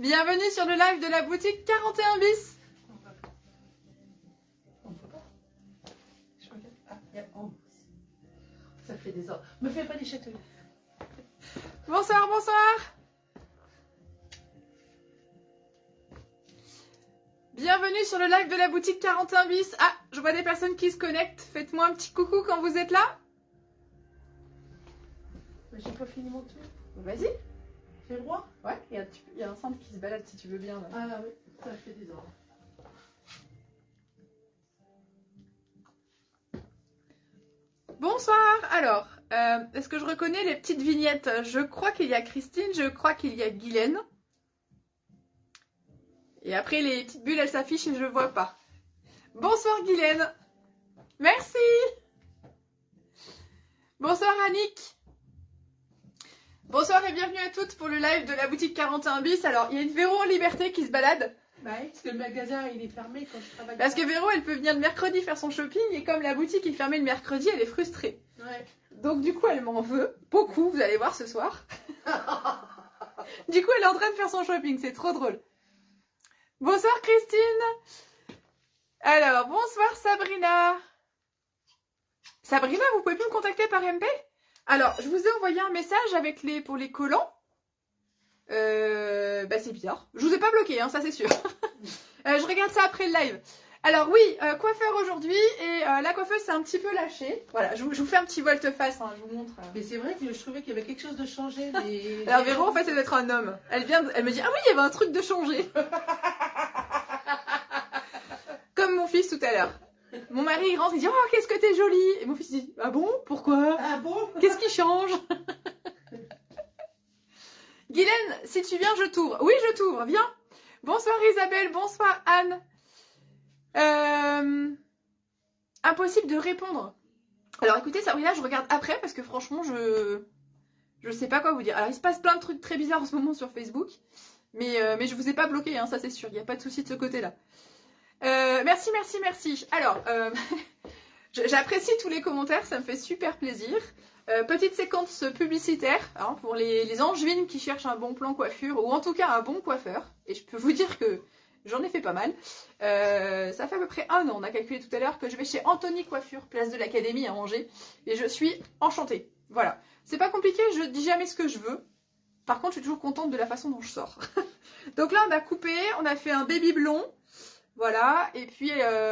Bienvenue sur le live de la boutique 41 bis. On peut pas. Je regarde. Ah, il y a ça fait des heures. Me fais pas des chatouilles. Bonsoir, bonsoir. Bienvenue sur le live de la boutique 41 bis. Ah, je vois des personnes qui se connectent. Faites-moi un petit coucou quand vous êtes là. J'ai pas fini mon tour. Vas-y. J'ai le droit? Ouais, il y a un centre qui se balade si tu veux bien. Là. Ah oui, ça fait des heures. Bonsoir. Alors, est-ce que je reconnais les petites vignettes? Je crois qu'il y a Christine, je crois qu'il y a Guylaine. Et après, les petites bulles, elles s'affichent et je ne vois pas. Bonsoir Guylaine. Merci. Bonsoir Annick. Bonsoir et bienvenue à toutes pour le live de la boutique 41 bis. Alors, il y a une Véro en liberté qui se balade. Bah oui, parce que le magasin, il est fermé quand je travaille. Parce que Véro, elle peut venir le mercredi faire son shopping et comme la boutique est fermée le mercredi, elle est frustrée. Ouais. Donc du coup, elle m'en veut beaucoup, vous allez voir ce soir. Du coup, elle est en train de faire son shopping, c'est trop drôle. Bonsoir Christine. Alors, bonsoir Sabrina. Sabrina, vous pouvez plus me contacter par MP? Alors, je vous ai envoyé un message avec pour les collants. Bah c'est bizarre. Je vous ai pas bloqué, hein, ça c'est sûr. Je regarde ça après le live. Alors oui, coiffeur aujourd'hui et la coiffeuse s'est un petit peu lâchée. Voilà, je vous fais un petit volte-face, hein, je vous montre. Mais c'est vrai que je trouvais qu'il y avait quelque chose de changé. Mais... Alors Véro, en fait, c'est d'être un homme. Elle me dit, ah oui, il y avait un truc de changé. Comme mon fils tout à l'heure. Mon mari il rentre, il dit, oh, qu'est-ce que t'es jolie. Et mon fils dit, ah bon, pourquoi? Ah bon? Qu'est-ce qui change? Guylaine, si tu viens, je t'ouvre. Oui, je t'ouvre, viens. Bonsoir Isabelle, bonsoir Anne. Impossible de répondre. Alors écoutez, Sabrina, je regarde après parce que franchement, je sais pas quoi vous dire. Alors il se passe plein de trucs très bizarres en ce moment sur Facebook. Mais je vous ai pas bloqué, hein, ça c'est sûr. Il n'y a pas de souci de ce côté-là. Merci, merci, merci. Alors, j'apprécie tous les commentaires, ça me fait super plaisir. Petite séquence publicitaire hein, pour les angevines qui cherchent un bon plan coiffure ou en tout cas un bon coiffeur. Et je peux vous dire que j'en ai fait pas mal. Ça fait à peu près 1 an, on a calculé tout à l'heure, que je vais chez Anthony Coiffure, place de l'Académie à Angers. Et je suis enchantée. Voilà. C'est pas compliqué, je dis jamais ce que je veux. Par contre, je suis toujours contente de la façon dont je sors. Donc là, on a coupé, on a fait un baby blond. Voilà. Et puis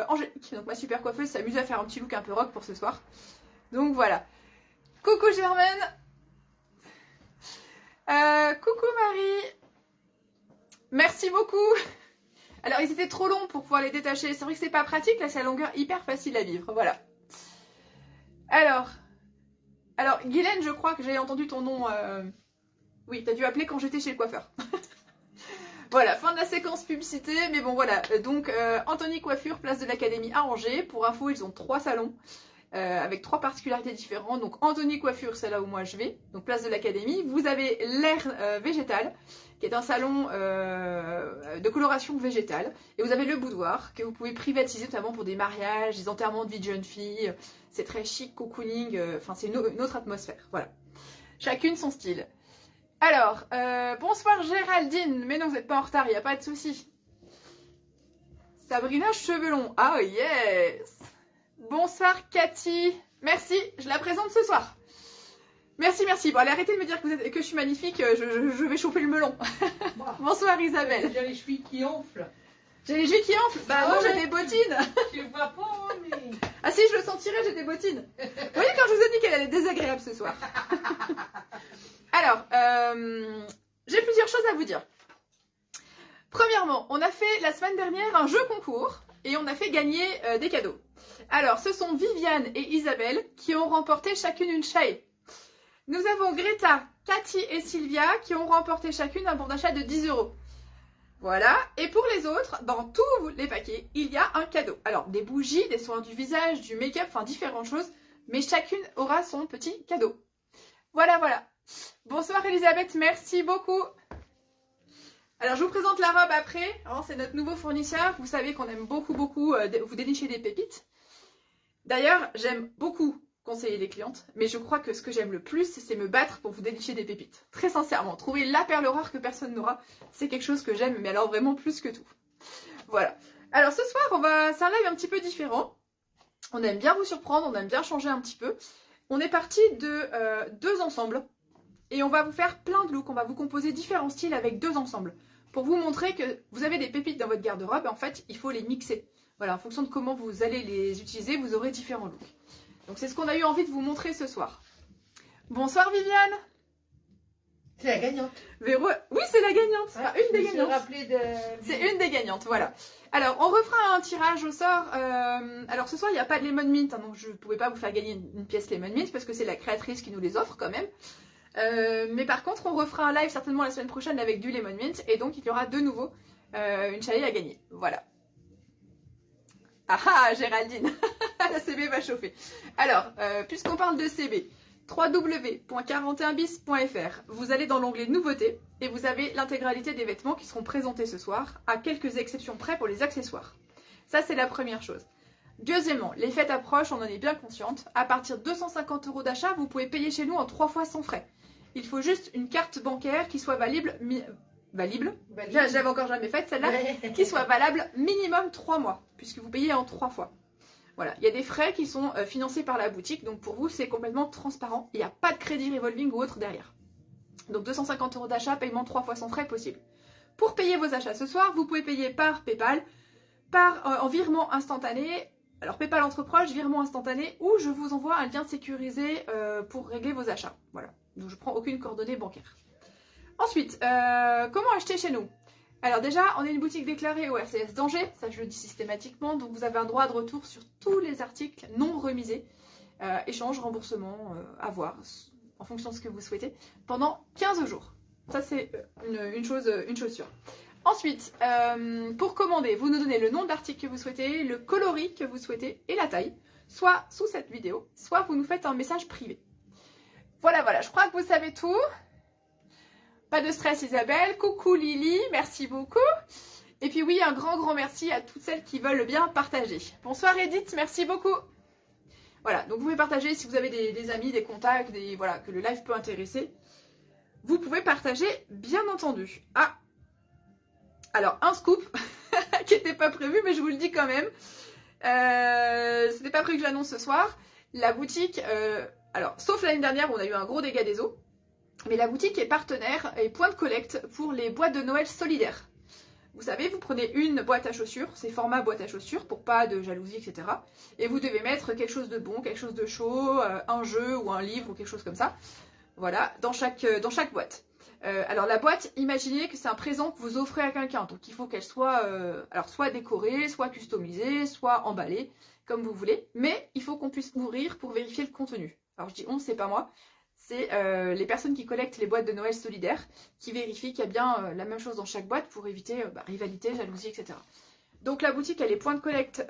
Angélique, donc ma super coiffeuse, s'amuse à faire un petit look un peu rock pour ce soir. Donc voilà. Coucou Germaine. Coucou Marie. Merci beaucoup. Alors ils étaient trop longs pour pouvoir les détacher. C'est vrai que c'est pas pratique, là c'est la longueur hyper facile à vivre. Voilà. Alors Guylaine, je crois que j'ai entendu ton nom. Oui, t'as dû appeler quand j'étais chez le coiffeur. Voilà, fin de la séquence publicité. Mais bon voilà, donc Anthony Coiffure, place de l'Académie à Angers. Pour info, ils ont 3 salons. Avec 3 particularités différentes. Donc Anthony Coiffure, c'est là où moi je vais, donc place de l'Académie. Vous avez l'air végétal, qui est un salon de coloration végétale. Et vous avez le boudoir, que vous pouvez privatiser notamment pour des mariages, des enterrements de vie de jeune fille. C'est très chic, cocooning, enfin c'est une autre atmosphère. Voilà. Chacune son style. Alors, bonsoir Géraldine. Mais non, vous n'êtes pas en retard, il n'y a pas de souci. Sabrina cheveux longs. Ah yes. Bonsoir Cathy. Merci, je la présente ce soir. Merci, merci. Bon, allez, arrêtez de me dire que je suis magnifique, je vais choper le melon. Bonsoir Isabelle. J'ai les chevilles qui enflent. J'ai les chevilles qui enflent? Bah non, j'ai des bottines. Je le vois pas, mais... Ah si, je le sentirais, j'ai des bottines. Vous voyez quand je vous ai dit qu'elle allait être désagréable ce soir. Alors, j'ai plusieurs choses à vous dire. Premièrement, on a fait la semaine dernière un jeu concours et on a fait gagner des cadeaux. Alors, ce sont Viviane et Isabelle qui ont remporté chacune une chaille. Nous avons Greta, Cathy et Sylvia qui ont remporté chacune un bon d'achat de 10 €. Voilà. Et pour les autres, dans tous les paquets, il y a un cadeau. Alors, des bougies, des soins du visage, du make-up, enfin différentes choses. Mais chacune aura son petit cadeau. Voilà, voilà. Bonsoir Elisabeth, merci beaucoup. Alors, je vous présente la robe après. C'est notre nouveau fournisseur. Vous savez qu'on aime beaucoup, beaucoup vous dénicher des pépites. D'ailleurs, j'aime beaucoup conseiller les clientes, mais je crois que ce que j'aime le plus, c'est me battre pour vous dénicher des pépites. Très sincèrement, trouver la perle rare que personne n'aura, c'est quelque chose que j'aime, mais alors vraiment plus que tout. Voilà. Alors ce soir, c'est un live un petit peu différent. On aime bien vous surprendre, on aime bien changer un petit peu. On est parti de 2 ensembles et on va vous faire plein de looks. On va vous composer différents styles avec 2 ensembles pour vous montrer que vous avez des pépites dans votre garde-robe et en fait, il faut les mixer. Voilà, en fonction de comment vous allez les utiliser, vous aurez différents looks. Donc c'est ce qu'on a eu envie de vous montrer ce soir. Bonsoir Viviane. C'est la gagnante. Véro... Oui, c'est la gagnante. Ah, une des gagnantes. C'est une des gagnantes, voilà. Alors, on refera un tirage au sort. Alors, ce soir, il n'y a pas de Lemon Mint, hein, donc je ne pouvais pas vous faire gagner une pièce Lemon Mint parce que c'est la créatrice qui nous les offre quand même. Mais par contre, on refera un live certainement la semaine prochaine avec du Lemon Mint et donc il y aura de nouveau une chalée à gagner. Voilà. Ah ah, Géraldine. La CB va chauffer. Alors, puisqu'on parle de CB, www.41bis.fr, vous allez dans l'onglet nouveautés et vous avez l'intégralité des vêtements qui seront présentés ce soir, à quelques exceptions près pour les accessoires. Ça, c'est la première chose. Deuxièmement, les fêtes approchent, on en est bien consciente. À partir de 250 € d'achat, vous pouvez payer chez nous en 3 fois sans frais. Il faut juste une carte bancaire qui soit valable. J'avais encore jamais faite celle-là. Qui soit valable minimum 3 mois, puisque vous payez en 3 fois. Voilà, il y a des frais qui sont financés par la boutique, donc pour vous c'est complètement transparent. Il n'y a pas de crédit revolving ou autre derrière. Donc 250 € d'achat, paiement 3 fois sans frais possible. Pour payer vos achats ce soir, vous pouvez payer par PayPal, en virement instantané. Alors PayPal entre proches, virement instantané, ou je vous envoie un lien sécurisé pour régler vos achats. Voilà, donc je ne prends aucune coordonnée bancaire. Ensuite, comment acheter chez nous? Alors déjà, on est une boutique déclarée au RCS d'Angers, ça je le dis systématiquement, donc vous avez un droit de retour sur tous les articles non remisés, échange, remboursement, à voir, en fonction de ce que vous souhaitez, pendant 15 jours. Ça c'est une chose sûre. Ensuite, pour commander, vous nous donnez le nom de l'article que vous souhaitez, le coloris que vous souhaitez et la taille, soit sous cette vidéo, soit vous nous faites un message privé. Voilà, je crois que vous savez tout. Pas de stress Isabelle, coucou Lily, merci beaucoup. Et puis oui, un grand merci à toutes celles qui veulent bien partager. Bonsoir Edith, merci beaucoup. Voilà, donc vous pouvez partager si vous avez des amis, des contacts, voilà, que le live peut intéresser. Vous pouvez partager, bien entendu. Ah, alors un scoop qui n'était pas prévu, mais je vous le dis quand même. C'était pas prévu que je l'annonce ce soir. La boutique, alors sauf l'année dernière où on a eu un gros dégât des eaux. Mais la boutique est partenaire et point de collecte pour les boîtes de Noël solidaires. Vous savez, vous prenez une boîte à chaussures, c'est format boîte à chaussures pour pas de jalousie, etc. Et vous devez mettre quelque chose de bon, quelque chose de chaud, un jeu ou un livre ou quelque chose comme ça. Voilà, dans chaque boîte. Alors la boîte, imaginez que c'est un présent que vous offrez à quelqu'un. Donc il faut qu'elle soit alors soit décorée, soit customisée, soit emballée, comme vous voulez. Mais il faut qu'on puisse ouvrir pour vérifier le contenu. Alors je dis on, c'est pas moi. C'est les personnes qui collectent les boîtes de Noël solidaires, qui vérifient qu'il y a bien la même chose dans chaque boîte pour éviter rivalité, jalousie, etc. Donc la boutique, elle est point de collecte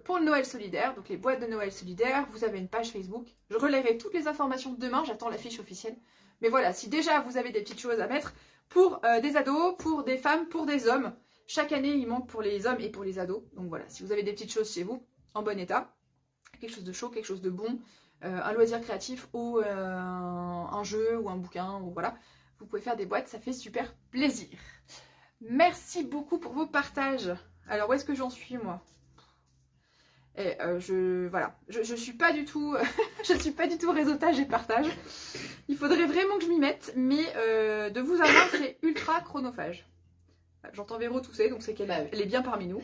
pour le Noël solidaire, donc les boîtes de Noël solidaires. Vous avez une page Facebook. Je relayerai toutes les informations demain, j'attends la fiche officielle. Mais voilà, si déjà vous avez des petites choses à mettre pour des ados, pour des femmes, pour des hommes. Chaque année, il manque pour les hommes et pour les ados. Donc voilà, si vous avez des petites choses chez vous, en bon état, quelque chose de chaud, quelque chose de bon, un loisir créatif ou un jeu ou un bouquin, ou voilà, vous pouvez faire des boîtes, ça fait super plaisir. Merci beaucoup pour vos partages. Alors où est-ce que j'en suis moi? Et je suis pas du tout je suis pas du tout réseautage et partage. Il faudrait vraiment que je m'y mette, mais de vous avoir c'est ultra chronophage. J'entends Véro tousser, donc c'est qu'elle est bien parmi nous.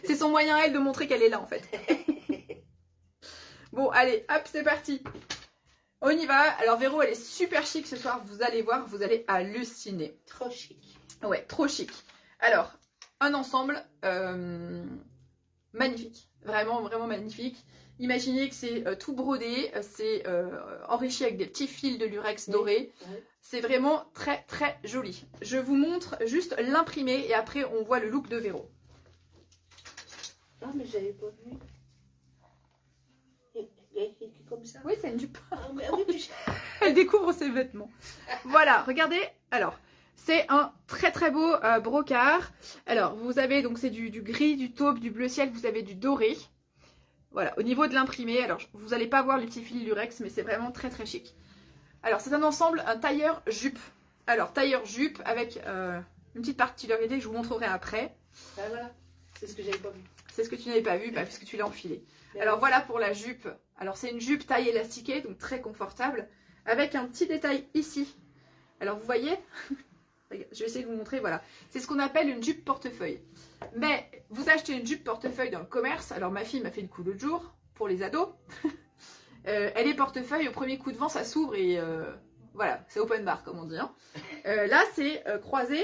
C'est son moyen elle de montrer qu'elle est là en fait. Bon, allez, hop, c'est parti. On y va. Alors, Véro, elle est super chic ce soir. Vous allez voir, vous allez halluciner. Trop chic. Ouais, trop chic. Alors, un ensemble magnifique. Vraiment, vraiment magnifique. Imaginez que c'est tout brodé. C'est enrichi avec des petits fils de lurex doré. Oui. C'est vraiment très, très joli. Je vous montre juste l'imprimé et après, on voit le look de Véro. Ah, mais j'avais pas vu. Comme ça. Oui, c'est une jupe. Ah, oui, Elle découvre ses vêtements. Voilà, regardez. Alors, c'est un très très beau brocart. Alors, vous avez donc c'est du gris, du taupe, du bleu ciel. Vous avez du doré. Voilà, au niveau de l'imprimé, alors vous n'allez pas voir les petits fils lurex, mais c'est vraiment très très chic. Alors c'est un ensemble, un tailleur jupe. Alors tailleur jupe avec une petite particularité que je vous montrerai après. Ah, voilà, c'est ce que j'avais pas vu. C'est ce que tu n'avais pas vu, bah, puisque tu l'as enfilé. Mais Alors voilà pour la jupe. Alors c'est une jupe taille élastiquée, donc très confortable, avec un petit détail ici. Alors vous voyez, je vais essayer de vous montrer, voilà. C'est ce qu'on appelle une jupe portefeuille. Mais vous achetez une jupe portefeuille dans le commerce. Alors ma fille m'a fait le coup l'autre jour, pour les ados. Elle est portefeuille, au premier coup de vent ça s'ouvre et voilà, c'est open bar comme on dit. Hein. Là c'est croisé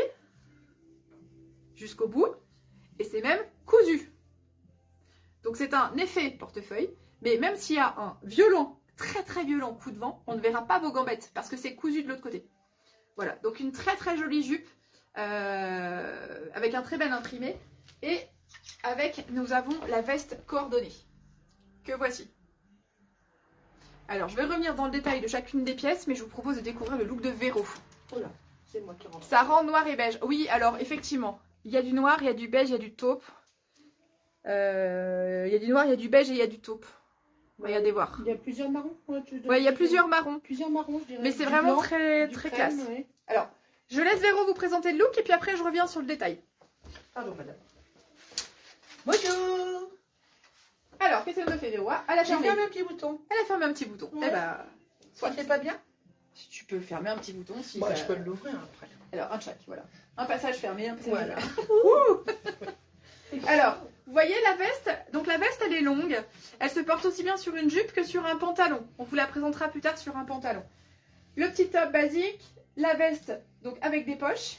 jusqu'au bout et c'est même cousu. Donc c'est un effet portefeuille, mais même s'il y a un violent, très très violent coup de vent, on ne verra pas vos gambettes parce que c'est cousu de l'autre côté. Voilà, donc une très très jolie jupe avec un très bel imprimé et avec, nous avons la veste coordonnée que voici. Alors je vais revenir dans le détail de chacune des pièces, mais je vous propose de découvrir le look de Véro. Oh là, c'est moi qui rentre. Ça rend noir et beige. Oui, alors effectivement, il y a du noir, il y a du beige, il y a du taupe. Il y a du noir, il y a du beige et il y a du taupe. Regardez voir. Il y a plusieurs marrons. Ouais, il y a plusieurs marrons. Plusieurs marrons, je dirais. Mais c'est Du vraiment blanc, très, du très crème, classe. ouais. Alors, je laisse Véro vous présenter le look et puis après je reviens sur le détail. Pardon, madame. Bonjour. Alors, qu'est-ce qu'elle me fait, Véro? Elle a J'ai fermé. fermé un petit bouton. Elle a fermé un petit bouton. Ouais. Eh ben, Ça fait pas bien? si tu peux fermer un petit bouton. Si Moi, ça- je peux l'ouvrir après. Alors, un de chaque, voilà. Un passage fermé, un passage Voilà. ouvert. Alors, vous voyez la veste? Donc la veste, elle est longue. Elle se porte aussi bien sur une jupe que sur un pantalon. On vous la présentera plus tard sur un pantalon. Le petit top basique, la veste donc avec des poches.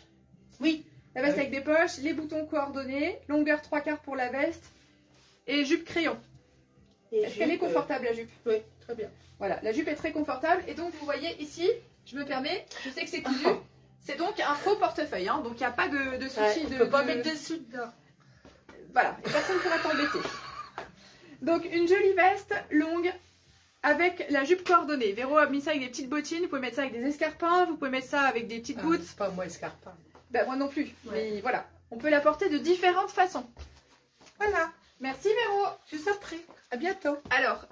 Oui. La veste Oui. avec des poches, les boutons coordonnés, longueur 3/4 pour la veste et jupe crayon. Est-ce qu'elle est confortable la jupe? Oui, très bien. Voilà, la jupe est très confortable et donc vous voyez ici, je me permets, je sais que c'est cousu, c'est donc un faux portefeuille, hein, donc il n'y a pas de souci On de... peut pas de- mettre dessous dedans. Voilà, et personne ne pourra t'embêter. Donc une jolie veste longue avec la jupe coordonnée. Véro a mis ça avec des petites bottines, vous pouvez mettre ça avec des escarpins, vous pouvez mettre ça avec des petites boots. C'est pas moi escarpin. Ben moi non plus, Ouais. mais voilà. On peut la porter de différentes façons. Voilà, Merci Véro. je vous en prie. À bientôt. Alors,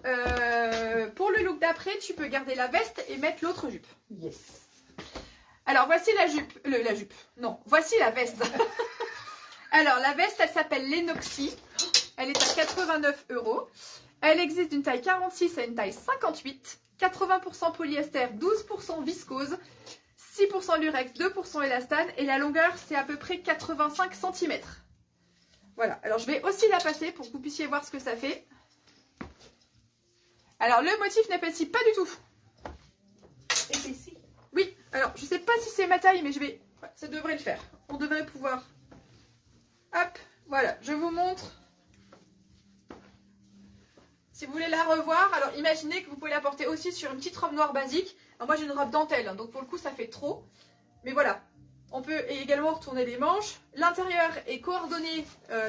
pour le look d'après, tu peux garder la veste et mettre l'autre jupe. Yes. Alors voici la jupe, la jupe, non, voici la veste. Alors la veste, elle s'appelle l'Enoxy, elle est à 89 €. Elle existe d'une taille 46 à une taille 58, 80% polyester, 12% viscose, 6% lurex, 2% élastane et la longueur c'est à peu près 85 cm. Voilà, alors je vais aussi la passer pour que vous puissiez voir ce que ça fait. Alors le motif n'épaissit pas du tout. Et c'est ici. Oui, alors je sais pas si c'est ma taille, mais je vais... ouais, ça devrait le faire. On devrait pouvoir... Hop, voilà, je vous montre. Si vous voulez la revoir, alors imaginez que vous pouvez la porter aussi sur une petite robe noire basique. Alors moi j'ai une robe dentelle, hein, donc pour le coup ça fait trop. Mais voilà, on peut également retourner les manches. L'intérieur est coordonné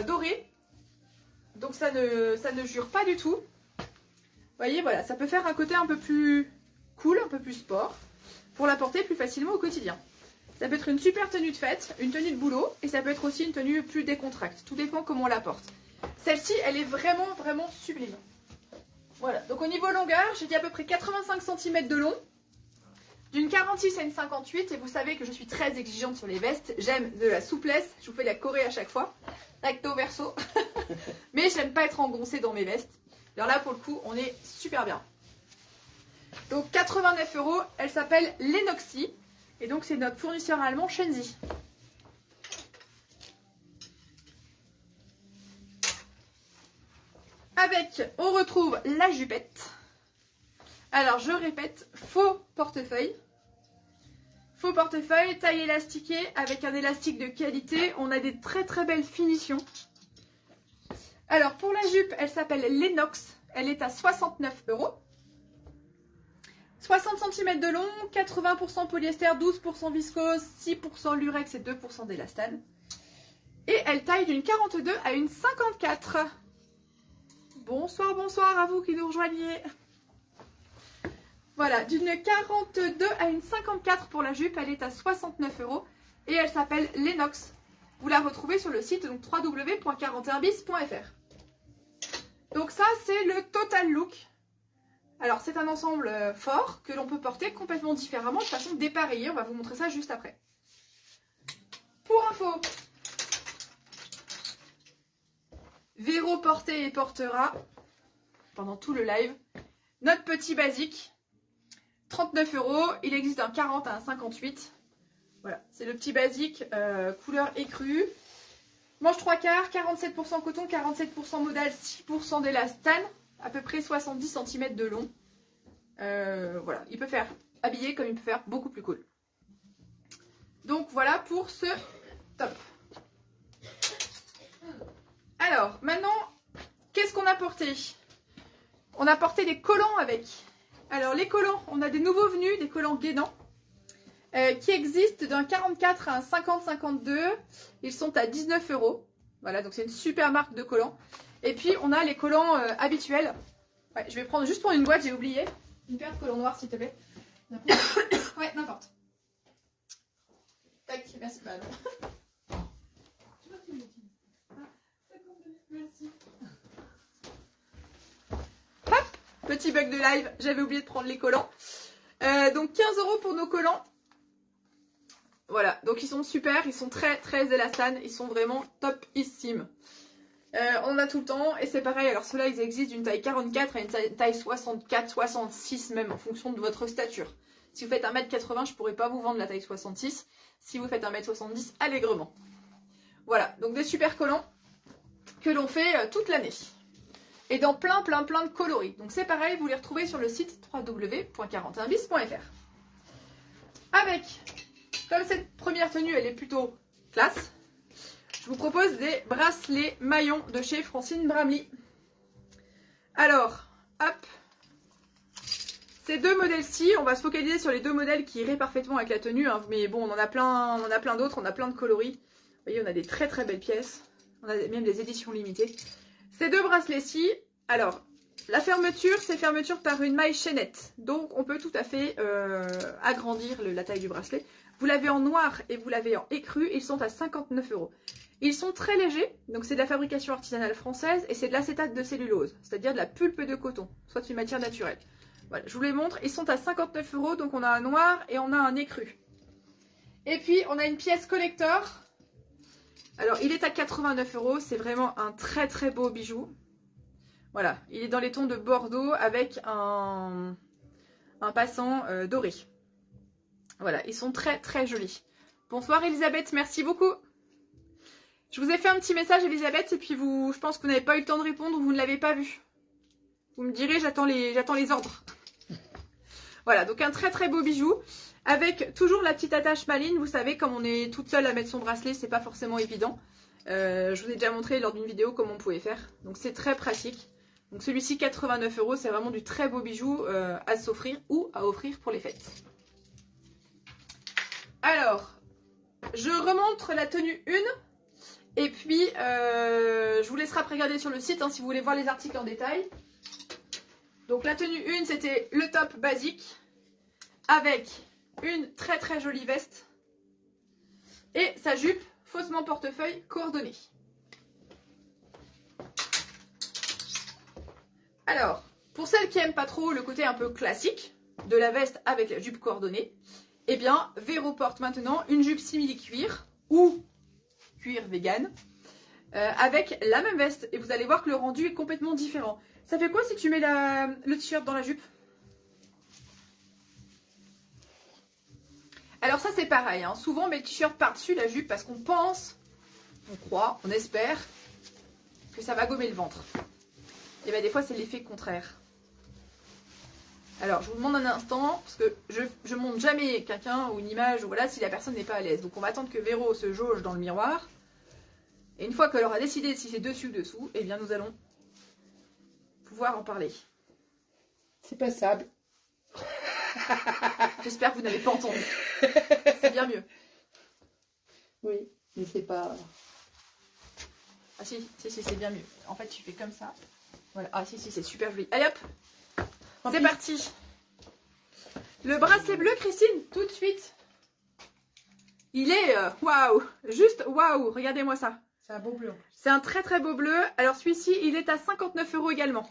doré. Donc ça ne jure pas du tout. Vous voyez, voilà, ça peut faire un côté un peu plus cool, un peu plus sport, pour la porter plus facilement au quotidien. Ça peut être une super tenue de fête, une tenue de boulot, et ça peut être aussi une tenue plus décontractée. Tout dépend comment on la porte. Celle-ci, elle est vraiment, vraiment sublime. Voilà, donc au niveau longueur, j'ai dit à peu près 85 cm de long, d'une 46 à une 58, et vous savez que je suis très exigeante sur les vestes. J'aime de la souplesse, je vous fais la choré à chaque fois, recto verso, mais j'aime pas être engoncée dans mes vestes. Alors là, pour le coup, on est super bien. Donc 89 €, elle s'appelle l'Enoxy. Et donc c'est notre fournisseur allemand Shenzi. Avec, on retrouve la jupette. Alors je répète, faux portefeuille. Faux portefeuille, taille élastiquée avec un élastique de qualité. On a des très très belles finitions. Alors pour la jupe, elle s'appelle l'Enox. Elle est à 69 €. 60 cm de long, 80% polyester, 12% viscose, 6% lurex et 2% d'élastane. Et elle taille d'une 42 à une 54. Bonsoir, bonsoir à vous qui nous rejoignez. Voilà, d'une 42 à une 54 pour la jupe, elle est à 69 € et elle s'appelle l'Enox. Vous la retrouvez sur le site donc www.41bis.fr. Donc ça, c'est le total look. Alors, c'est un ensemble fort que l'on peut porter complètement différemment, de façon dépareillée. On va vous montrer ça juste après. Pour info, Véro portait et portera, pendant tout le live, notre petit basique. 39 €. Il existe un 40 à un 58. Voilà, c'est le petit basique couleur écrue. Manche 3/4, 47% coton, 47% modal, 6% d'élastane, à peu près 70 cm de long. Voilà, il peut faire habillé comme il peut faire beaucoup plus cool. Donc voilà pour ce top. Alors, maintenant, qu'est-ce qu'on a porté? On a porté des collants avec. Alors, les collants, on a des nouveaux venus, des collants Guédant. Qui existent d'un 44 à un 50-52. Ils sont à 19 €. Voilà, donc c'est une super marque de collants. Et puis on a les collants habituels. Ouais, je vais prendre juste pour une boîte, j'ai oublié. Une paire de collants noirs s'il te plaît. Ouais, n'importe. Tac, merci madame. Merci. Hop, petit bug de live, j'avais oublié de prendre les collants. Donc 15 € pour nos collants. Voilà, donc ils sont super, ils sont très élastanes, ils sont vraiment topissimes. On a tout le temps, et c'est pareil, alors ceux-là ils existent d'une taille 44 à une taille 64, 66 même, en fonction de votre stature. Si vous faites 1m80, je pourrais pas vous vendre la taille 66. Si vous faites 1m70, allègrement. Voilà, donc des super collants que l'on fait toute l'année. Et dans plein de coloris. Donc c'est pareil, vous les retrouvez sur le site www.41bis.fr. Avec... Comme cette première tenue, elle est plutôt classe, je vous propose des bracelets maillons de chez Francine Bramley. Alors, hop, ces deux modèles-ci, on va se focaliser sur les deux modèles qui iraient parfaitement avec la tenue, hein, mais bon, on en a plein d'autres, on a plein de coloris. Vous voyez, on a des très belles pièces, on a même des éditions limitées. Ces deux bracelets-ci, alors, la fermeture, c'est fermeture par une maille chaînette, donc on peut tout à fait agrandir la taille du bracelet. Vous l'avez en noir et vous l'avez en écru, ils sont à 59 €. Ils sont très légers, donc c'est de la fabrication artisanale française et c'est de l'acétate de cellulose, c'est-à-dire de la pulpe de coton, soit une matière naturelle. Voilà, je vous les montre, ils sont à 59 €, donc on a un noir et on a un écru. Et puis on a une pièce collector. Alors il est à 89 €, c'est vraiment un très beau bijou. Voilà, il est dans les tons de Bordeaux avec un passant doré. Voilà, ils sont très jolis. Bonsoir Elisabeth, merci beaucoup. Je vous ai fait un petit message Elisabeth et puis je pense que vous n'avez pas eu le temps de répondre ou vous ne l'avez pas vu. Vous me direz, j'attends les ordres. Voilà, donc un très beau bijou avec toujours la petite attache maline. Vous savez, comme on est toute seule à mettre son bracelet, c'est pas forcément évident. Je vous ai déjà montré lors d'une vidéo comment on pouvait faire. Donc c'est très pratique. Donc celui-ci 89 €, c'est vraiment du très beau bijou à s'offrir ou à offrir pour les fêtes. Alors, je remontre la tenue 1 et puis je vous laisserai après regarder sur le site hein, si vous voulez voir les articles en détail. Donc la tenue 1 c'était le top basique avec une très jolie veste et sa jupe faussement portefeuille coordonnée. Alors, pour celles qui n'aiment pas trop le côté un peu classique de la veste avec la jupe coordonnée, eh bien, Véro porte maintenant une jupe simili-cuir ou cuir vegan avec la même veste. Et vous allez voir que le rendu est complètement différent. Ça fait quoi si tu mets le t-shirt dans la jupe? Alors ça c'est pareil, hein. Souvent on met le t-shirt par-dessus la jupe parce qu'on pense, on croit, on espère que ça va gommer le ventre. Et bien des fois c'est l'effet contraire. Alors, je vous demande un instant, parce que je monte jamais quelqu'un ou une image, ou voilà, si la personne n'est pas à l'aise. Donc, on va attendre que Véro se jauge dans le miroir. Et une fois qu'elle aura décidé si c'est dessus ou dessous, eh bien, nous allons pouvoir en parler. C'est passable. J'espère que vous n'avez pas entendu. C'est bien mieux. Oui, mais c'est pas... Ah si, c'est bien mieux. En fait, tu fais comme ça. Voilà. Ah si, c'est super joli. Allez hop, c'est parti. Le bracelet bleu, Christine, tout de suite. Il est waouh, juste waouh. Regardez-moi ça. C'est un beau bleu en plus. C'est un très très beau bleu. Alors celui-ci, il est à 59 € également.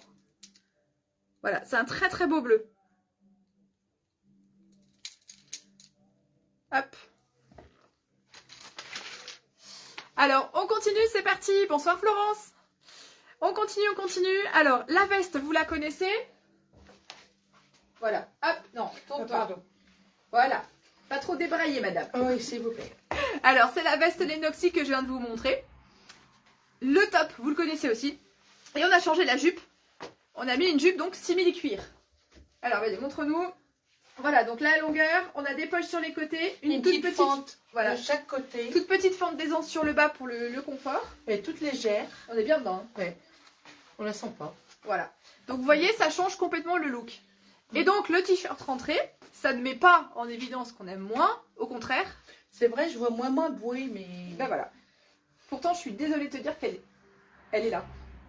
Voilà, c'est un très très beau bleu. Hop. Alors, on continue, c'est parti. Bonsoir Florence. On continue, on continue. Alors, la veste, vous la connaissez? Voilà. Hop, non, tourne pas. Pardon. Voilà. Pas trop débraillé, madame. Oui, s'il vous plaît. Alors, c'est la veste Lenoxy que je viens de vous montrer. Le top, vous le connaissez aussi. Et on a changé la jupe. On a mis une jupe, donc simili-cuir. Alors, vas-y, montre-nous. Voilà, donc la longueur, on a des poches sur les côtés, une toute petite fente voilà, de chaque côté. toute petite fente d'aisance sur le bas pour le confort. Et toute légère. On est bien dedans. Hein. Ouais. On la sent pas. Voilà. Donc vous voyez, ça change complètement le look. Et donc le t-shirt rentré, ça ne met pas en évidence qu'on aime moins, au contraire. C'est vrai, je vois moins bouée, mais... Ben voilà. Pourtant, je suis désolée de te dire qu'elle est là.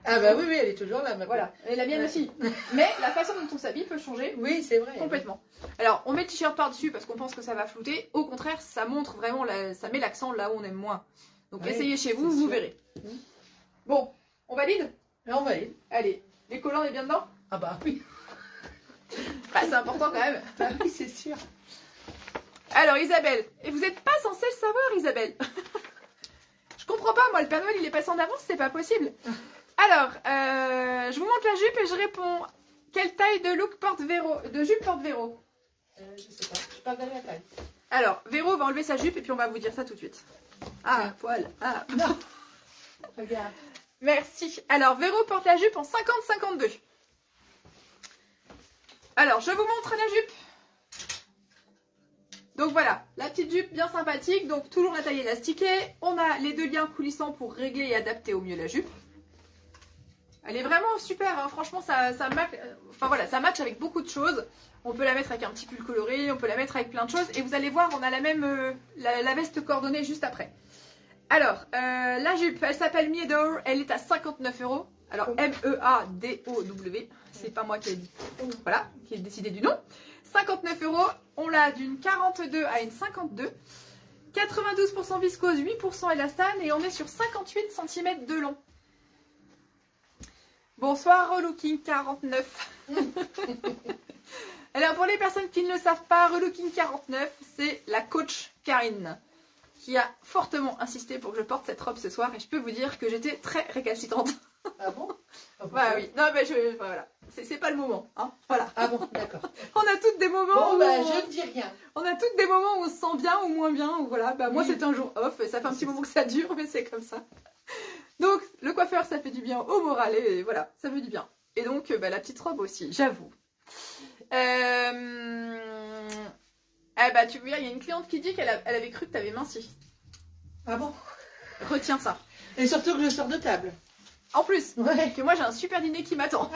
Ah bah oui, oui, elle est toujours là. Voilà, et la mienne Ouais. aussi. Mais la façon dont on s'habille peut changer Oui, c'est vrai. complètement. Alors, on met le t-shirt par-dessus parce qu'on pense que ça va flouter. Au contraire, ça montre vraiment, ça met l'accent là où on aime moins. Donc Oui, essayez chez vous, c'est vous sûr. verrez. Mm. Bon, on valide? Là, on va aller. Allez, les collants, on est bien dedans? Ah bah oui. Bah, c'est important quand même. Bah oui, c'est sûr. Alors, Isabelle, et vous n'êtes pas censée le savoir, Isabelle. Je comprends pas, moi, le Père Noël, il est passé en avance, c'est pas possible. Alors, je vous montre la jupe et je réponds. Quelle taille de look porte Véro, de jupe porte Véro? Je sais pas. Je parle de la taille. Alors, Véro va enlever sa jupe et puis on va vous dire ça tout de suite. Ah, poil. Ah. Non. Regarde. Merci. Alors, Véro porte la jupe en 50-52. Alors, je vous montre la jupe. Donc voilà, la petite jupe bien sympathique. Donc, toujours la taille élastiquée. On a les deux liens coulissants pour régler et adapter au mieux la jupe. Elle est vraiment super, hein. Franchement, ça match avec beaucoup de choses. On peut la mettre avec un petit pull coloré, on peut la mettre avec plein de choses. Et vous allez voir, on a la même la veste coordonnée juste après. Alors, la jupe, elle s'appelle Meadow, elle est à 59 €. Alors, M-E-A-D-O-W, c'est pas moi qui ai dit. Voilà, qui ai décidé du nom. 59 €, on l'a d'une 42 à une 52. 92% viscose, 8% élastane et on est sur 58 cm de long. Bonsoir, Relooking 49. Alors, pour les personnes qui ne le savent pas, Relooking 49, c'est la coach Karine qui a fortement insisté pour que je porte cette robe ce soir et je peux vous dire que j'étais très récalcitrante. Ah bon? Ah bon, Voilà, oui. Non, mais voilà. C'est pas le moment. Hein. Voilà. Ah bon, d'accord. On a toutes des moments Bon, où bah, je ne dis rien. on a toutes des moments où on se sent bien ou moins bien. Ou voilà. Bah, moi, Oui. c'est un jour off. Ça fait un petit moment que ça dure, mais c'est comme ça. Donc, le coiffeur, ça fait du bien au moral et voilà, ça fait du bien. Et donc, bah, la petite robe aussi, j'avoue. Eh bah, tu vois, il y a une cliente qui dit qu'elle avait cru que tu avais minci. Ah bon? Retiens ça. Et surtout que je sors de table. En plus, Ouais. que moi, j'ai un super dîner qui m'attend.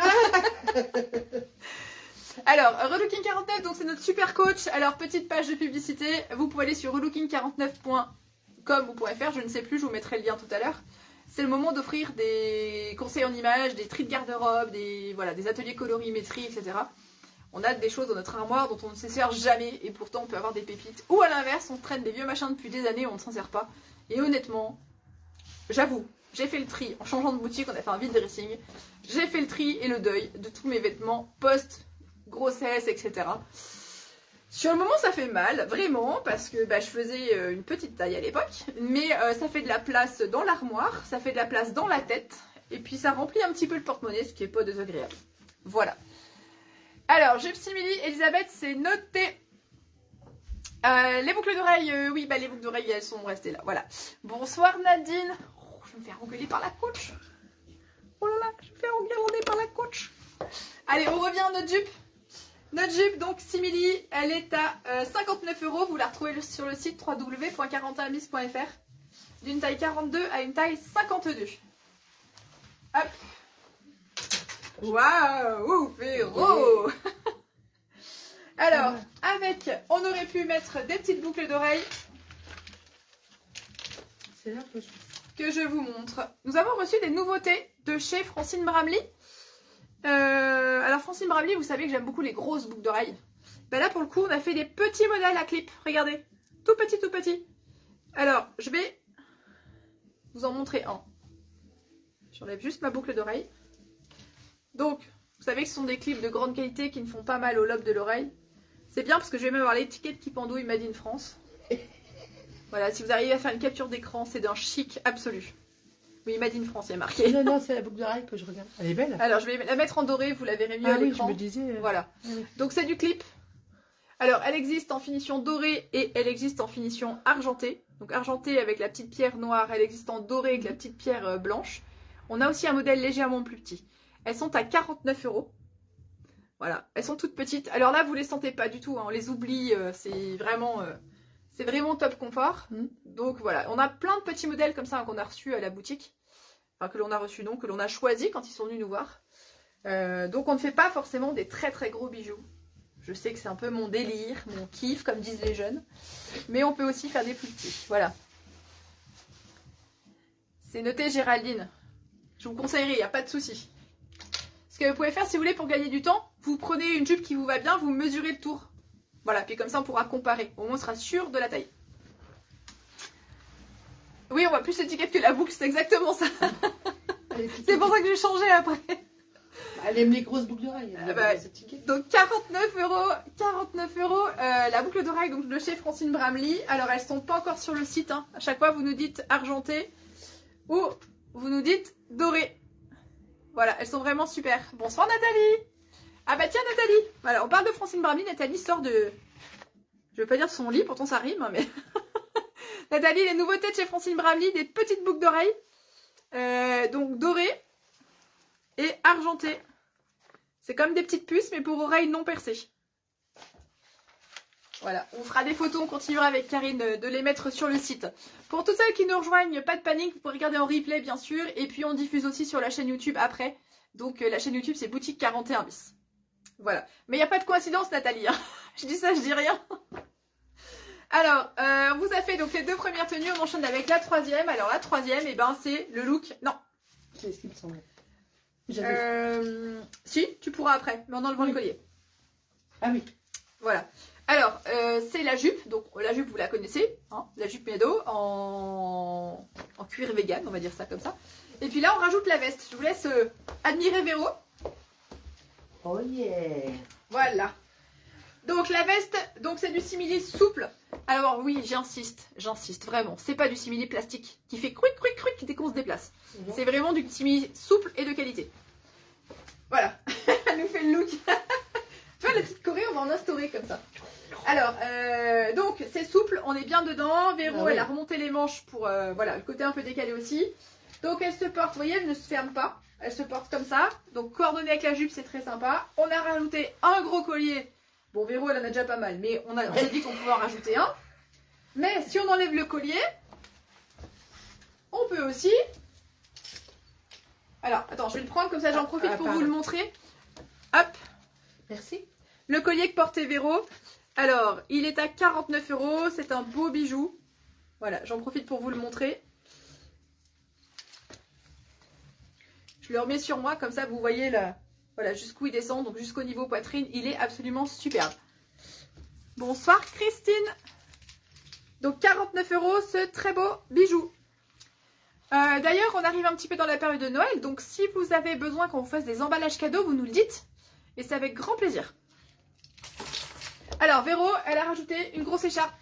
Alors, Relooking 49, donc c'est notre super coach. Alors, petite page de publicité. Vous pouvez aller sur relooking49.com ou .fr, je ne sais plus, je vous mettrai le lien tout à l'heure. C'est le moment d'offrir des conseils en images, des tris de garde-robe, des ateliers colorimétrie, etc. On a des choses dans notre armoire dont on ne se sert jamais et pourtant on peut avoir des pépites. Ou à l'inverse, on traîne des vieux machins depuis des années et on ne s'en sert pas. Et honnêtement, j'avoue, j'ai fait le tri en changeant de boutique, on a fait un vide dressing. J'ai fait le tri et le deuil de tous mes vêtements post-grossesse, etc. Sur le moment, ça fait mal, vraiment, parce que je faisais une petite taille à l'époque, mais ça fait de la place dans l'armoire, ça fait de la place dans la tête, et puis ça remplit un petit peu le porte-monnaie, ce qui n'est pas désagréable. Voilà. Alors, jupe simili, Elisabeth, c'est noté. Les boucles d'oreilles, oui, les boucles d'oreilles, elles sont restées là, voilà. Bonsoir Nadine. Oh, je vais me faire engueuler par la coach. Oh là là, je vais me faire engueuler par la coach. Allez, on revient à notre jupe. Notre jupe, donc simili, elle est à 59 €. Vous la retrouvez sur le site www.41miss.fr. D'une taille 42 à une taille 52. Hop. Waouh, Véro. Alors, avec, on aurait pu mettre des petites boucles d'oreilles C'est là que je vous montre. Nous avons reçu des nouveautés de chez Francine Bramley. Alors Francine Bramley, vous savez que j'aime beaucoup les grosses boucles d'oreilles. Là pour le coup, on a fait des petits modèles à clip. Regardez, tout petit, tout petit. Alors, je vais vous en montrer un. J'enlève juste ma boucle d'oreille. Donc, vous savez que ce sont des clips de grande qualité qui ne font pas mal au lobe de l'oreille. C'est bien parce que je vais même avoir l'étiquette qui pendouille Made in France. Voilà, si vous arrivez à faire une capture d'écran, c'est d'un chic absolu. Oui, Made in France, il y a marqué. Non, non, c'est la boucle d'oreille que je regarde. Elle est belle. Alors, je vais la mettre en doré, vous la verrez mieux Ah à oui, je l'écran. me disais. Voilà. Oui. Donc, c'est du clip. Alors, elle existe en finition dorée et elle existe en finition argentée. Donc, argentée avec la petite pierre noire, elle existe en doré avec la petite pierre blanche. On a aussi un modèle légèrement plus petit. Elles sont à 49 €. Voilà, elles sont toutes petites. Alors là, vous les sentez pas du tout, hein. On les oublie, c'est vraiment top confort. Donc voilà, on a plein de petits modèles comme ça hein, qu'on a reçus à la boutique. Enfin, que l'on a reçus, non, que l'on a choisi quand ils sont venus nous voir. Donc on ne fait pas forcément des très très gros bijoux. Je sais que c'est un peu mon délire, mon kiff, comme disent les jeunes. Mais on peut aussi faire des plus petits. Voilà. C'est noté Géraldine. Je vous conseillerais, il n'y a pas de souci. Ce que vous pouvez faire, si vous voulez, pour gagner du temps, vous prenez une jupe qui vous va bien, vous mesurez le tour. Voilà, puis comme ça, on pourra comparer. Au moins, on sera sûr de la taille. Oui, on voit plus l'étiquette que la boucle, c'est exactement ça. C'est pour ça que j'ai changé après. Elle aime les grosses boucles d'oreilles. Donc 49 €, 49 €, la boucle d'oreille donc de chez Francine Bramley. Alors elles sont pas encore sur le site. Hein. À chaque fois, vous nous dites argenté ou vous nous dites doré. Voilà, elles sont vraiment super. Bonsoir Nathalie. Ah bah tiens Nathalie. Voilà, on parle de Francine Bramley. Nathalie sort de, je veux pas dire de son lit, pourtant ça rime, hein, mais Nathalie, les nouveautés de chez Francine Bramley, des petites boucles d'oreilles, donc dorées et argentées. C'est comme des petites puces, mais pour oreilles non percées. Voilà, on fera des photos, on continuera avec Karine de les mettre sur le site. Pour toutes celles qui nous rejoignent, pas de panique, vous pouvez regarder en replay bien sûr. Et puis on diffuse aussi sur la chaîne YouTube après. Donc la chaîne YouTube c'est Boutique 41 bis. Voilà, mais il n'y a pas de coïncidence Nathalie. Hein. Je dis ça, je dis rien. Alors, on vous a fait donc les deux premières tenues, on enchaîne avec la troisième. Alors la troisième, eh ben, c'est le look... Non. C'est ce qui me semblait. Si, tu pourras après, mais en enlevant le collier. Ah oui. Voilà. Alors, c'est la jupe. Donc, la jupe, vous la connaissez. Hein, la jupe Meadow en cuir vegan, on va dire ça comme ça. Et puis là, on rajoute la veste. Je vous laisse admirer Véro. Oh yeah. Voilà. Donc, la veste, donc c'est du simili souple. Alors, oui, j'insiste vraiment. C'est pas du simili plastique qui fait cruic, cruic, cruic dès qu'on se déplace. C'est vraiment du simili souple et de qualité. Voilà. Elle nous fait le look. Tu vois, la petite Corée, on va en instaurer comme ça. Alors, donc, c'est souple, on est bien dedans. Véro, elle a remonté les manches pour, voilà, le côté un peu décalé aussi. Donc, elle se porte, vous voyez, elle ne se ferme pas. Elle se porte comme ça. Donc, coordonnée avec la jupe, c'est très sympa. On a rajouté un gros collier. Bon, Véro, elle en a déjà pas mal, mais on a dit qu'on pouvait en rajouter un. Mais si on enlève le collier, on peut aussi... Alors, attends, je vais le prendre, comme ça j'en profite pour vous le montrer. Hop. Merci. Le collier que portait Véro. Alors, il est à 49 €. C'est un beau bijou. Voilà, j'en profite pour vous le montrer. Je le remets sur moi, comme ça vous voyez là, voilà, jusqu'où il descend, donc jusqu'au niveau poitrine. Il est absolument superbe. Bonsoir Christine. Donc 49 € ce très beau bijou. D'ailleurs, on arrive un petit peu dans la période de Noël. Donc si vous avez besoin qu'on vous fasse des emballages cadeaux, vous nous le dites. Et c'est avec grand plaisir. Alors, Véro, elle a rajouté une grosse écharpe.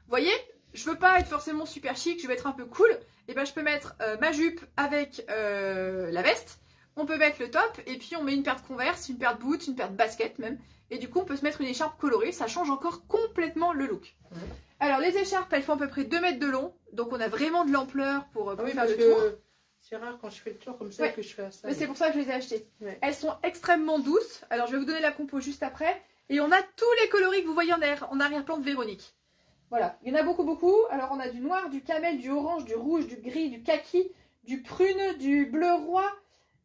Vous voyez, je veux pas être forcément super chic, je veux être un peu cool. Et ben, je peux mettre ma jupe avec la veste. On peut mettre le top. Et puis, on met une paire de Converse, une paire de boots, une paire de baskets même. Et du coup, on peut se mettre une écharpe colorée. Ça change encore complètement le look. Alors, les écharpes, elles font à peu près 2 mètres de long. Donc, on a vraiment de l'ampleur pour faire le tour. C'est rare quand je fais le tour comme ça que je fais ça. Mais c'est pour ça que je les ai achetées. Ouais. Elles sont extrêmement douces. Alors, je vais vous donner la compo juste après. Et on a tous les coloris que vous voyez en arrière-plan de Véronique. Voilà, il y en a beaucoup, beaucoup. Alors, on a du noir, du camel, du orange, du rouge, du gris, du kaki, du prune, du bleu roi,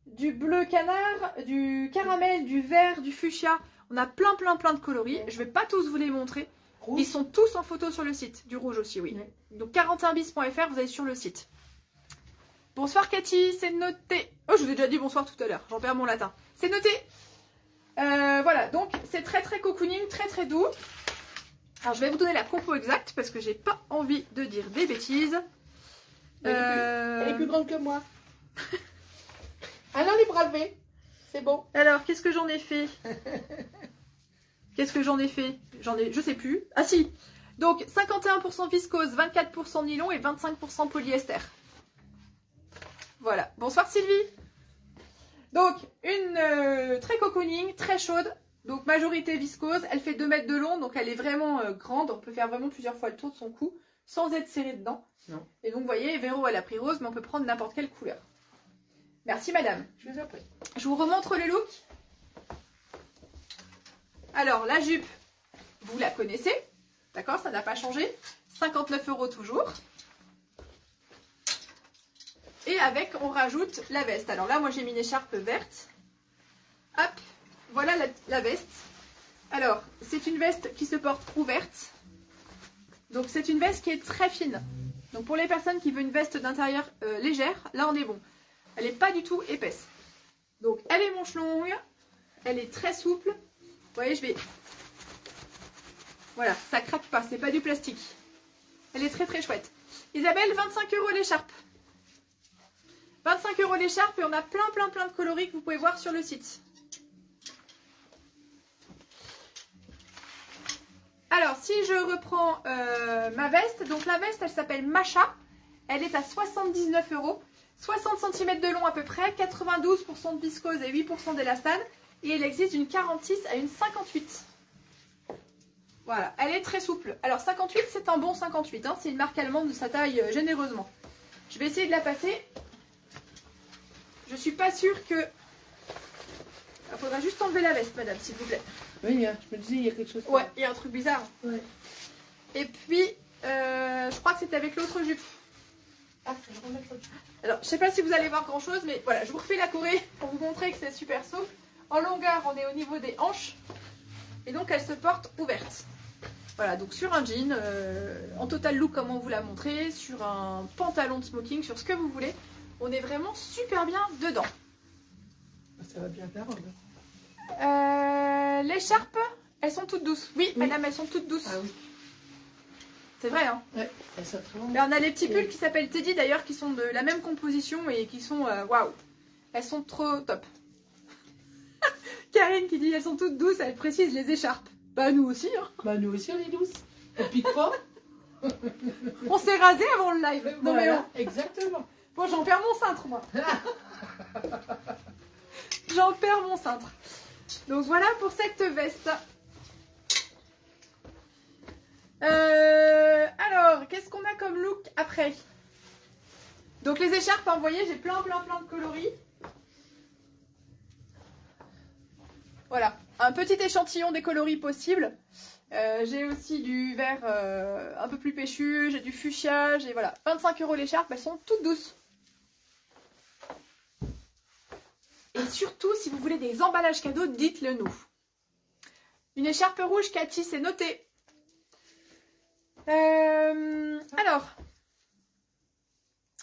du bleu canard, du caramel, du vert, du fuchsia. On a plein, plein, plein de coloris. Je ne vais pas tous vous les montrer. Rouge. Ils sont tous en photo sur le site. Du rouge aussi, oui. Donc, 41bis.fr, vous allez sur le site. Bonsoir Cathy, c'est noté. Oh, je vous ai déjà dit bonsoir tout à l'heure. J'en perds mon latin. C'est noté. Voilà, donc c'est très très cocooning, très très doux. Alors je vais vous donner la compo exacte parce que j'ai pas envie de dire des bêtises. Elle est plus grande que moi. Ah non, les bras levés. C'est bon. Alors, qu'est-ce que j'en ai fait? Qu'est-ce que j'en ai fait? Je sais plus. Ah si. Donc, 51% viscose, 24% nylon et 25% polyester. Voilà. Bonsoir Sylvie. Donc, une très cocooning, très chaude. Donc, majorité viscose. Elle fait 2 mètres de long, donc elle est vraiment grande. On peut faire vraiment plusieurs fois le tour de son cou sans être serré dedans. Non. Et donc, vous voyez, Véro, elle a pris rose, mais on peut prendre n'importe quelle couleur. Merci madame. Je vous en prie. Je vous remontre le look. Alors, la jupe, vous la connaissez. D'accord, ça n'a pas changé. 59 € toujours. Et avec, on rajoute la veste. Alors là, moi, j'ai mis une écharpe verte. Hop, voilà la veste. Alors, c'est une veste qui se porte ouverte. Donc, c'est une veste qui est très fine. Donc, pour les personnes qui veulent une veste d'intérieur légère, là, on est bon. Elle n'est pas du tout épaisse. Donc, elle est manche longue. Elle est très souple. Vous voyez, je vais... Voilà, ça craque pas, c'est pas du plastique. Elle est très très chouette. Isabelle, 25 € l'écharpe. 25 € l'écharpe et on a plein de coloris que vous pouvez voir sur le site. Alors, si je reprends ma veste, donc la veste, elle s'appelle Macha. Elle est à 79 €. 60 cm de long à peu près, 92% de viscose et 8% d'élastane. Et elle existe d'une 46 à une 58. Voilà, elle est très souple. Alors 58, c'est un bon 58. Hein. C'est une marque allemande, ça taille généreusement. Je vais essayer de la passer. Je suis pas sûre que... Il faudra juste enlever la veste, madame, s'il vous plaît. Oui, je me disais, il y a quelque chose. Ouais, il y a un truc bizarre. Ouais. Et puis, je crois que c'était avec l'autre jupe. Ah, je vais remettre l'autre. Alors, je sais pas si vous allez voir grand chose, mais voilà, je vous refais la corée pour vous montrer que c'est super souple. En longueur, on est au niveau des hanches. Et donc, elle se porte ouverte. Voilà, donc sur un jean, en total look comme on vous l'a montré, sur un pantalon de smoking, sur ce que vous voulez. On est vraiment super bien dedans. Ça va bien faire. L'écharpe, elles sont toutes douces. Oui, madame, elles sont toutes douces. Ah oui. C'est vrai, hein. Ouais, elles sont très bonnes. Là, on a les petits pulls qui s'appellent Teddy d'ailleurs, qui sont de la même composition et qui sont waouh. Elles sont trop top. Karine qui dit elles sont toutes douces, elle précise les écharpes. Bah nous aussi, hein. Bah nous aussi on est douces. Et puis quoi? On s'est rasé avant le live. Non Voilà, mais exactement. bon, j'en perds mon cintre moi. J'en perds mon cintre. Donc voilà pour cette veste. Alors, qu'est-ce qu'on a comme look après? Donc les écharpes, hein, vous voyez, j'ai plein de coloris. Voilà, un petit échantillon des coloris possibles. J'ai aussi du vert un peu plus péchu, j'ai du fuchsia, j'ai voilà, 25 € l'écharpe, elles sont toutes douces. Et surtout, si vous voulez des emballages cadeaux, dites-le nous. Une écharpe rouge, Cathy, c'est noté. Alors,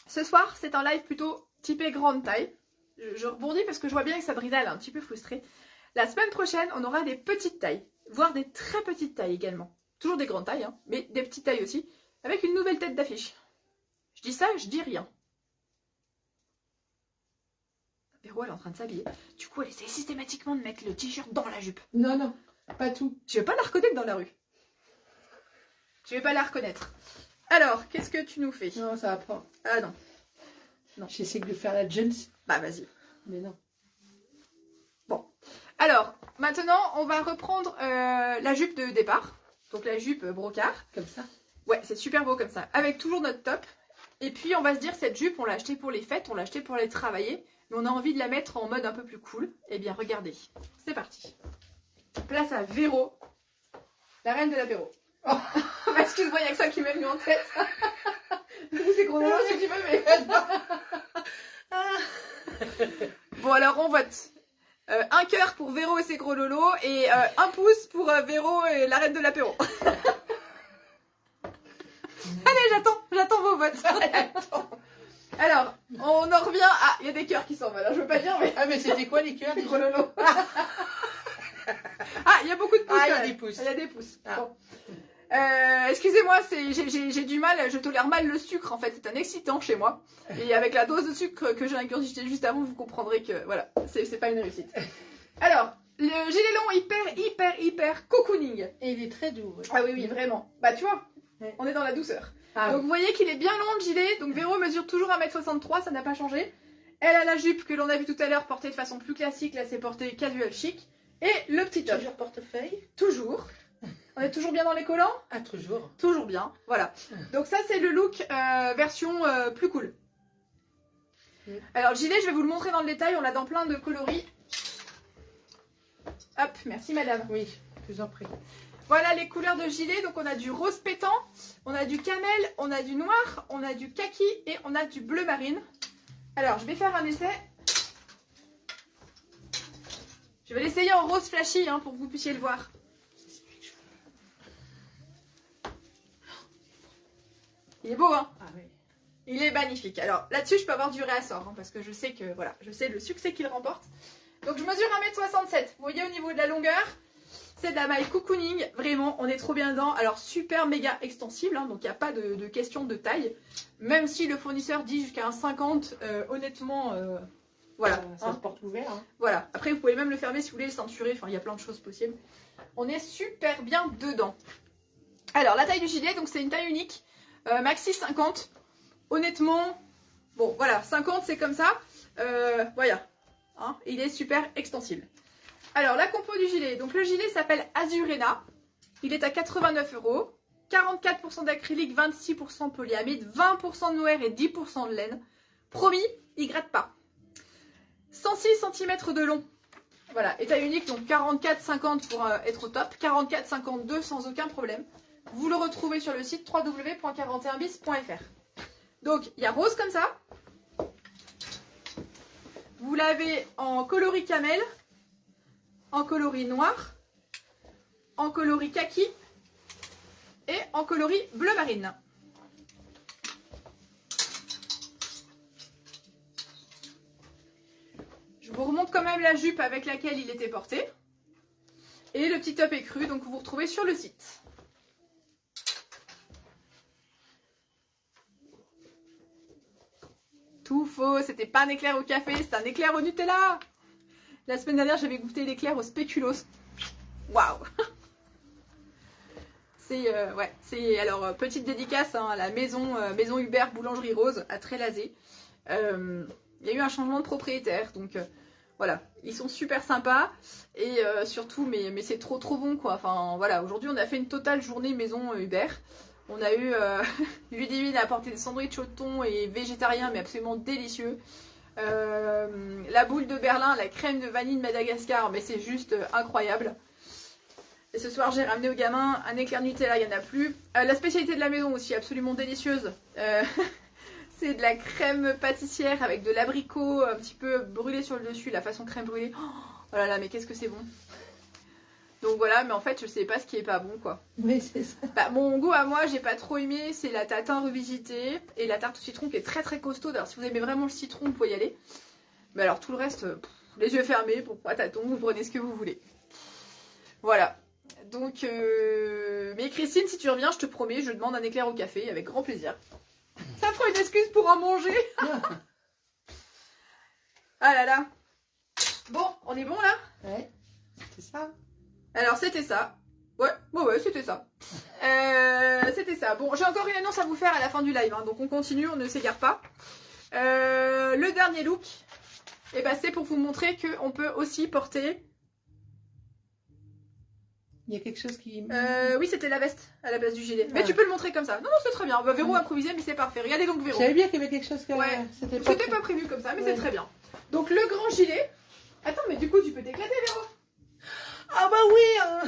ce soir, c'est un live plutôt typé grande taille. Je rebondis parce que je vois bien que Sabrina elle est un petit peu frustrée. La semaine prochaine, on aura des petites tailles, voire des très petites tailles également. Toujours des grandes tailles, hein, mais des petites tailles aussi, avec une nouvelle tête d'affiche. Je dis ça, je dis rien. Véro, elle est en train de s'habiller. Du coup, elle essaie systématiquement de mettre le t-shirt dans la jupe. Non, non, pas tout. Je vais pas la reconnaître dans la rue. Je vais pas la reconnaître. Alors, qu'est-ce que tu nous fais? Non, ça va pas. Ah non. Non. J'essaie de faire la jeans. Bah vas-y. Mais non. Bon. Alors, maintenant, on va reprendre la jupe de départ. Donc la jupe brocart. Comme ça. Ouais, c'est super beau comme ça. Avec toujours notre top. Et puis, on va se dire, cette jupe, on l'a achetée pour les fêtes, on l'a achetée pour aller travailler. Mais on a envie de la mettre en mode un peu plus cool. Eh bien, regardez. C'est parti. Place à Véro. La reine de l'apéro. Oh, excuse-moi, il n'y a que ça qui m'est venu en tête. Du coup, c'est gros si tu veux, mais... Bon, alors, on vote. Un cœur pour Véro et ses gros lolos et un pouce pour Véro et la reine de l'apéro. Allez, j'attends vos votes. Alors, on en revient à... Il y a des cœurs qui s'en vont, je veux pas dire, mais... Ah, mais c'était quoi les cœurs? Les gros lolos. Ah, il y a beaucoup de pouces. Ah, il y a des pouces. Il y a des pouces. Ah. Bon. Excusez-moi, j'ai du mal, je tolère mal le sucre en fait, c'est un excitant chez moi. Et avec la dose de sucre que j'ai ingurgité juste avant, vous comprendrez que voilà, c'est pas une réussite. Alors, le gilet long hyper cocooning. Et il est très doux. Ouais. Ah oui, oui, vraiment. Bah tu vois, Ouais. on est dans la douceur. Ah, Donc vous voyez qu'il est bien long le gilet, donc Véro mesure toujours 1m63, ça n'a pas changé. Elle a la jupe que l'on a vu tout à l'heure portée de façon plus classique, là c'est porté casual chic. Et le petit top. toujours portefeuille. Toujours. On est toujours bien dans les collants? Ah, toujours. Toujours bien, voilà. Donc ça c'est le look version plus cool. Alors le gilet, je vais vous le montrer dans le détail, on l'a dans plein de coloris. Hop, merci madame. Oui, je vous en prie. Voilà les couleurs de gilet, donc on a du rose pétant, on a du camel, on a du noir, on a du kaki et on a du bleu marine. Alors je vais faire un essai. Je vais l'essayer en rose flashy hein, pour que vous puissiez le voir. Il est beau hein. Ah oui. Il est magnifique. Alors là-dessus je peux avoir du réassort hein, parce que je sais que voilà, je sais le succès qu'il remporte. Donc je mesure 1m67. Vous voyez au niveau de la longueur, c'est de la maille cocooning. Vraiment, on est trop bien dedans. Alors super méga extensible, hein, donc il n'y a pas de question de taille. Même si le fournisseur dit jusqu'à un 50, honnêtement, voilà. Ça se porte ouvert. Hein. Voilà. Après vous pouvez même le fermer si vous voulez le ceinturer. Enfin il y a plein de choses possibles. On est super bien dedans. Alors la taille du gilet, donc c'est une taille unique. Maxi 50. Honnêtement, bon voilà, 50 c'est comme ça. Voilà. Hein, il est super extensible. Alors la compo du gilet, donc le gilet s'appelle Azurena, il est à 89 €, 44% d'acrylique, 26% polyamide, 20% de mohair et 10% de laine. Promis, il gratte pas. 106 cm de long, voilà, et taille unique, donc 44-50 pour être au top, 44-52 sans aucun problème. Vous le retrouvez sur le site www.41bis.fr. Donc il y a rose comme ça. Vous l'avez en coloris camel, en coloris noir, en coloris kaki et en coloris bleu marine. Je vous remonte quand même la jupe avec laquelle il était porté. Et le petit top est cru, donc vous retrouvez sur le site. Tout faux, c'était pas un éclair au café, c'était un éclair au Nutella. La semaine dernière, j'avais goûté l'éclair au spéculoos. Waouh. C'est alors petite dédicace hein, à la maison Hubert Boulangerie Rose à Trélazé. Il y a eu un changement de propriétaire, donc voilà, ils sont super sympas et surtout, mais c'est trop bon quoi. Enfin voilà, aujourd'hui on a fait une totale journée maison Hubert. On a eu Ludivine a apporté des sandwichs au thon et végétariens mais absolument délicieux. La boule de Berlin, la crème de vanille de Madagascar, mais c'est juste incroyable. Et ce soir j'ai ramené aux gamins un éclair Nutella, il n'y en a plus. La spécialité de la maison aussi, absolument délicieuse. C'est de la crème pâtissière avec de l'abricot un petit peu brûlé sur le dessus, la façon crème brûlée. Oh là là, mais qu'est-ce que c'est bon. Donc voilà, mais en fait je sais pas ce qui est pas bon quoi. Oui, c'est ça. Bah, mon goût à moi, j'ai pas trop aimé, c'est la tatin revisitée et la tarte au citron qui est très costaud. Alors si vous aimez vraiment le citron, vous pouvez y aller. Mais alors tout le reste, les yeux fermés, pourquoi tâton, vous prenez ce que vous voulez. Voilà. Donc, mais Christine, si tu reviens, je te promets, je demande un éclair au café avec grand plaisir. Ça fera une excuse pour en manger. Ah là là. Bon, on est bon là? Ouais, c'est ça. Alors c'était ça. Ouais, c'était ça. C'était ça. Bon, j'ai encore une annonce à vous faire à la fin du live, hein, donc on continue, on ne s'égare pas. Le dernier look, eh ben, c'est pour vous montrer qu'on peut aussi porter... Il y a quelque chose qui... oui, c'était la veste à la base du gilet. Mais tu peux le montrer comme ça. Non, c'est très bien. Bah, Véro improvisé, mais c'est parfait. Regardez donc Véro. Je savais bien qu'il y avait quelque chose que... Ouais. C'était C'était pas prévu comme ça, mais c'est très bien. Donc le grand gilet. Attends, mais du coup, tu peux t'éclater, Véro. Ah bah oui hein.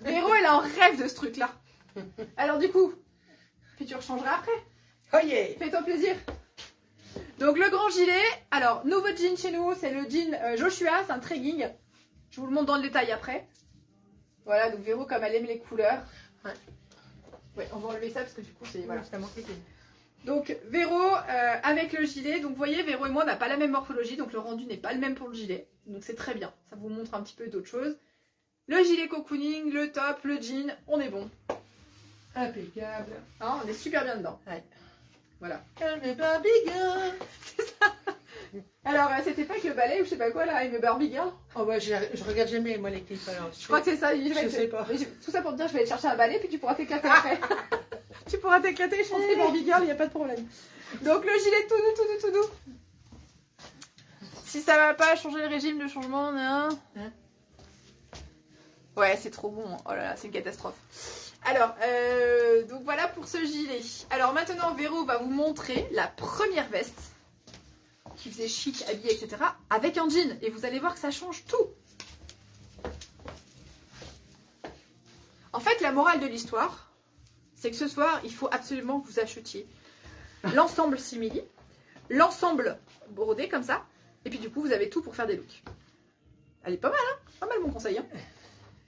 Véro, elle est en rêve de ce truc-là. Alors du coup, puis tu rechangeras après. Oh yeah. Fais-toi plaisir. Donc le grand gilet. Alors, nouveau jean chez nous, c'est le jean Joshua, c'est un trekking. Je vous le montre dans le détail après. Voilà, donc Véro, comme elle aime les couleurs. Ouais, on va enlever ça parce que du coup, c'est... Voilà. Ça manquait. Donc Véro avec le gilet, donc vous voyez Véro et moi on n'a pas la même morphologie, donc le rendu n'est pas le même pour le gilet, donc c'est très bien, ça vous montre un petit peu d'autres choses. Le gilet cocooning, le top, le jean, on est bon. Impeccable. Hein, on est super bien dedans. Ouais. Voilà. Le Barbie Girl. Alors, c'était pas que le ballet ou je sais pas quoi là, avec le Barbie Girl. Oh bah je regarde jamais moi les clips alors. Je crois que c'est ça. Je sais pas. Mais tout ça pour te dire, je vais aller chercher un balai puis tu pourras t'éclater après. Tu pourras t'éclater et chanter Barbie Girl, il n'y a pas de problème. Donc le gilet tout doux, tout doux, tout doux. Si ça va pas, changer le régime de changement, hein. Ouais, c'est trop bon. Oh là là, c'est une catastrophe. Alors, donc voilà pour ce gilet. Alors maintenant, Véro va vous montrer la première veste qui faisait chic, habillé, etc. avec un jean. Et vous allez voir que ça change tout. En fait, la morale de l'histoire, c'est que ce soir, il faut absolument que vous achetiez l'ensemble simili, l'ensemble brodé comme ça. Et puis du coup, vous avez tout pour faire des looks. Elle est pas mal, hein? Pas mal mon conseil, hein?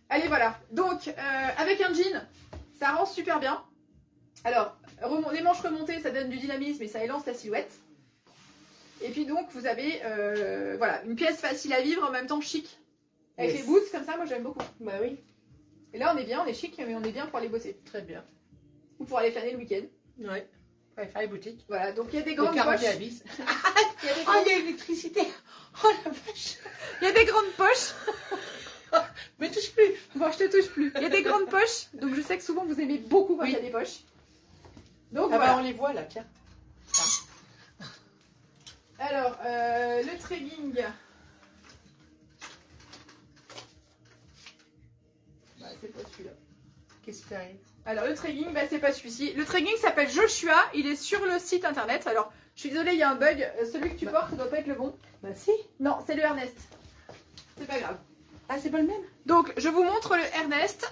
Allez, voilà. Donc, avec un jean, ça rend super bien. Alors, les manches remontées, ça donne du dynamisme et ça élance la silhouette. Et puis donc, vous avez voilà, une pièce facile à vivre, en même temps chic. Avec les boots, comme ça, moi j'aime beaucoup. Bah oui. Et là, on est bien, on est chic, mais on est bien pour aller bosser. Très bien. Ou pour aller flâner le week-end. Ouais. Ouais, faire les boutiques. Voilà, donc il y a des grandes poches. poches. Il y a l'électricité. Oh la vache. Il y a des grandes poches. Mais touche plus. Bon, je te touche plus. Il y a des grandes poches. Donc je sais que souvent vous aimez beaucoup quand il y a des poches. Donc ah voilà. bah on les voit là, tiens. Alors, le trailing. Bah, c'est pas celui-là. Qu'est-ce qui arrive? Alors, le trailing, bah, c'est pas celui-ci. Le trailing s'appelle Joshua. Il est sur le site internet. Alors, je suis désolée, il y a un bug. Celui que tu portes, ça doit pas être le bon. Bah si. Non, c'est le Ernest. C'est pas grave. Ah, c'est pas le même? Donc, je vous montre le Ernest.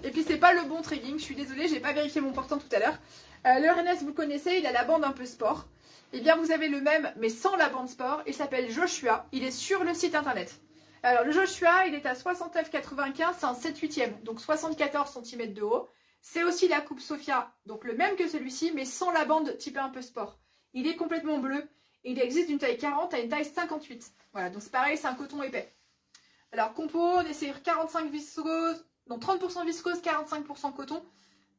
Et puis, c'est pas le bon trailing. Je suis désolée, j'ai pas vérifié mon portant tout à l'heure. Le Ernest, vous le connaissez, il a la bande un peu sport. Eh bien, vous avez le même, mais sans la bande sport. Il s'appelle Joshua. Il est sur le site internet. Alors, le Joshua, il est à 69,95. C'est un 7/8e, donc 74 cm de haut. C'est aussi la coupe Sophia, donc le même que celui-ci, mais sans la bande typée un peu sport. Il est complètement bleu. Il existe d'une taille 40 à une taille 58. Voilà, donc c'est pareil, c'est un coton épais. Alors, compo, on est sur 45 viscose, donc 30% viscose, 45% coton.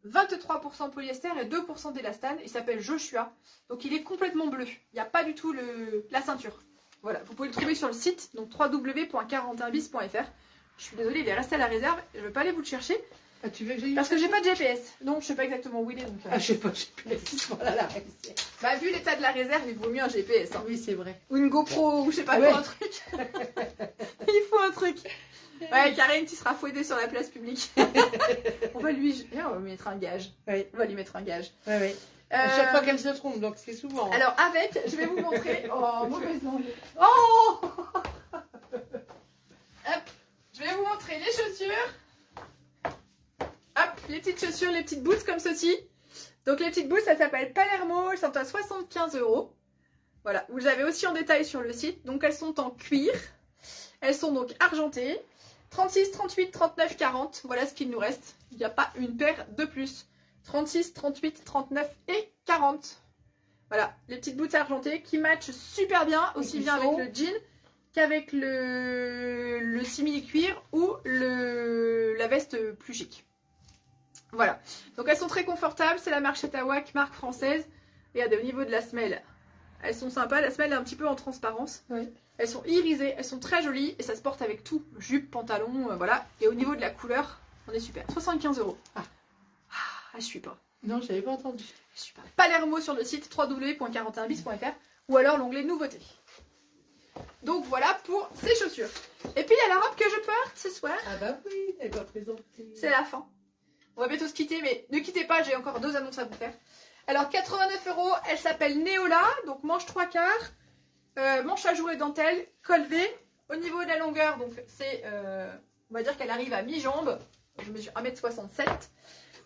23% polyester et 2% d'élastane. Il s'appelle Joshua. Donc il est complètement bleu. Il n'y a pas du tout la ceinture. Voilà, vous pouvez le trouver sur le site, donc www.41bis.fr. Je suis désolée, il est resté à la réserve. Je ne vais pas aller vous le chercher. Ah, tu veux que j'aille? Parce que j'ai pas de GPS. Donc je sais pas exactement où il est. Donc, Ah, je sais pas, voilà la réussite. bah, vu l'état de la réserve, il vaut mieux un GPS. Hein. Oui, c'est vrai. Ou une GoPro, ou je sais pas Ouais. quoi, un truc. Il faut un truc. Ouais, Karine, tu seras fouettée sur la place publique. On va lui mettre un gage. Oui. On va lui mettre un gage. Ouais, ouais. À chaque fois qu'elle se trompe, donc c'est souvent. Alors avec, je vais vous montrer. Oh, mauvaise langue. Oh hop, je vais vous montrer les chaussures. Hop, les petites chaussures, les petites boots comme ceci. Donc les petites boots, ça s'appelle Palermo. Elles sont à 75 €. Voilà, vous les avez aussi en détail sur le site. Donc elles sont en cuir. Elles sont donc argentées. 36, 38, 39, 40. Voilà ce qu'il nous reste. Il n'y a pas une paire de plus. 36, 38, 39 et 40. Voilà, les petites boots argentées qui matchent super bien, aussi bien avec le jean qu'avec le simili-cuir ou la veste plus chic. Voilà, donc elles sont très confortables. C'est la marque Chetawak, marque française. Regardez, au niveau de la semelle, elles sont sympas. La semelle est un petit peu en transparence. Oui. Elles sont irisées, elles sont très jolies et ça se porte avec tout. Jupe, pantalon, voilà. Et au niveau de la couleur, on est super. 75 €. Ah, je suis pas. Non, j'avais pas entendu. Je suis pas. Palermo sur le site www.41bis.fr ou alors l'onglet nouveautés. Donc voilà pour ces chaussures. Et puis il y a la robe que je porte ce soir. Ah bah oui, elle va présenter. C'est la fin. On va bientôt se quitter, mais ne quittez pas, j'ai encore 2 annonces à vous faire. Alors 89 €, elle s'appelle Neola, donc manche 3/4. Manche à jouer dentelle, col V. Au niveau de la longueur, donc c'est, on va dire qu'elle arrive à mi-jambe. Je mesure 1,67 m.